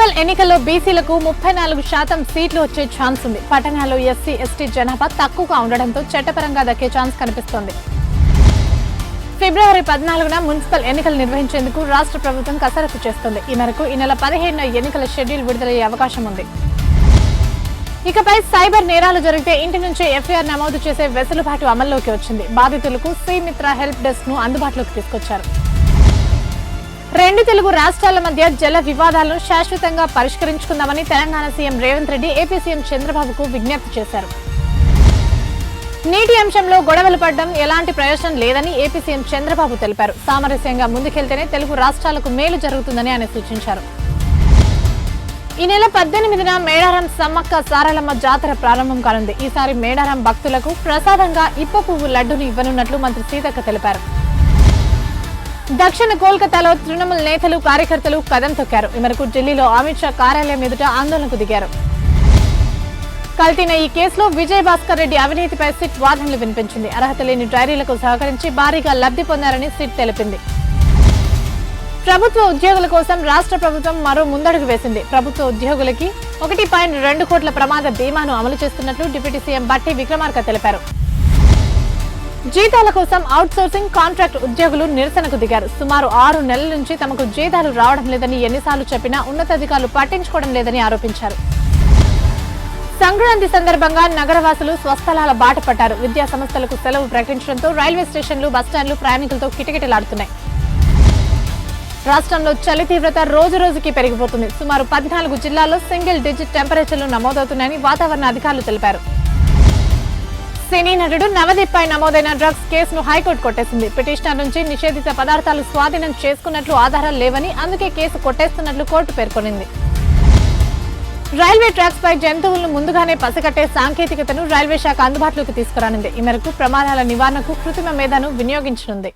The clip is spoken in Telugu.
మున్సిపల్ ఎన్నికల్లో బీసీలకు 34% సీట్లు వచ్చే ఛాన్స్ ఉంది. పట్టణాల్లో ఎస్సీ ఎస్టీ జనాభా తక్కువగా ఉండడంతో చట్టపరంగా దక్కే ఛాన్స్ కనిపిస్తోంది. ఫిబ్రవరి 14న మున్సిపల్ ఎన్నికలు నిర్వహించేందుకు రాష్ట్ర ప్రభుత్వం కసరత్తు చేస్తోంది. ఈ మేరకు ఈ నెల 17న ఎన్నికల షెడ్యూల్ విడుదలయ్యే అవకాశం ఉంది. ఇకపై సైబర్ నేరాలు జరిగితే ఇంటి నుంచే ఎఫ్ఐఆర్ నమోదు చేసే వెసులుబాటు అమల్లోకి వచ్చింది. బాధితులకు సి-మిత్ర హెల్ప్ డెస్క్ ను అందుబాటులోకి తీసుకొచ్చారు. రెండు తెలుగు రాష్ట్రాల మధ్య జల వివాదాలను శాశ్వతంగా పరిష్కరించుకుందామని Telangana CM Revanth Reddy AP CM చంద్రబాబుకు విజ్ఞప్తి చేశారు. నీటి అంశంలో గొడవలు పడడం ఎలాంటి ప్రయోజనం లేదని ఏపీ సీఎం చంద్రబాబు తెలిపారు. సామరస్యంగా ముందుకెళ్తేనే తెలుగు రాష్ట్రాలకు మేలు జరుగుతుందని ఆయన సూచించారు. ఈ నెల 18న మేడారం సమ్మక్క సారలమ్మ జాతర ప్రారంభం కానుంది. ఈసారి మేడారం భక్తులకు ప్రసాదంగా ఇప్ప పువ్వు లడ్డును ఇవ్వనున్నట్లు మంత్రి సీతక్క తెలిపారు. దక్షిణ కోల్కతాలో తృణమూల్ నేతలు కార్యకర్తలు కదం తొక్కారు. ఈ మేరకు ఢిల్లీలో అమిత్ షా కార్యాలయం ఎదుట ఆందోళనకు దిగారు. కల్తీన ఈ కేసులో విజయ్ భాస్కర్ రెడ్డి అవినీతిపై సిట్ వాదనలు వినిపించింది. అర్హత లేని డైరీలకు సహకరించి భారీగా లబ్ధి పొందారని సిట్ తెలిపింది. ప్రభుత్వ ఉద్యోగుల కోసం రాష్ట్ర ప్రభుత్వం మరో ముందడుగు వేసింది. ప్రభుత్వ ఉద్యోగులకి 1.2 కోట్ల ప్రమాద బీమాను అమలు చేస్తున్నట్లు డిప్యూటీ సీఎం బట్టి విక్రమార్క తెలిపారు. జీతాల కోసం అవుట్ సోర్సింగ్ కాంట్రాక్ట్ ఉద్యోగులు నిరసనకు దిగారు. సుమారు 6 నెలల నుంచి తమకు జీతాలు రావడం లేదని ఎన్నిసార్లు చెప్పినా ఉన్నతాధికారులు పట్టించుకోవడం లేదని ఆరోపించారు. సంక్రాంతి సందర్భంగా నగరవాసులు స్వస్థలాల బాట పట్టారు. విద్యా సంస్థలకు సెలవు ప్రకటించడంతో రైల్వే స్టేషన్లు బస్టాండ్లు ప్రయాణికులతో కిటకిటలాడుతున్నాయి. రాష్ట్రంలో చలి తీవ్రత రోజు రోజుకి పెరిగిపోతుంది. సుమారు 14 జిల్లాల్లో సింగిల్ డిజిట్ టెంపరేచర్లు నమోదవుతున్నాయని వాతావరణ అధికారులు తెలిపారు. సినీ నటుడు నవదీప్పై నమోదైన డ్రగ్స్ కేసును హైకోర్టు కొట్టేసింది. పిటిషనర్ నుంచి నిషేధిత పదార్థాలు స్వాధీనం చేసుకున్నట్లు ఆధారాలు లేవని, అందుకే కేసు కొట్టేస్తున్నట్లు కోర్టు పేర్కొనింది. రైల్వే ట్రాక్స్ పై జంతువులను ముందుగానే పసిగట్టే సాంకేతికతను రైల్వే శాఖ అందుబాటులోకి తీసుకురానుంది. ఈ మేరకు ప్రమాదాల నివారణకు కృత్రిమ మేధను వినియోగించనుంది.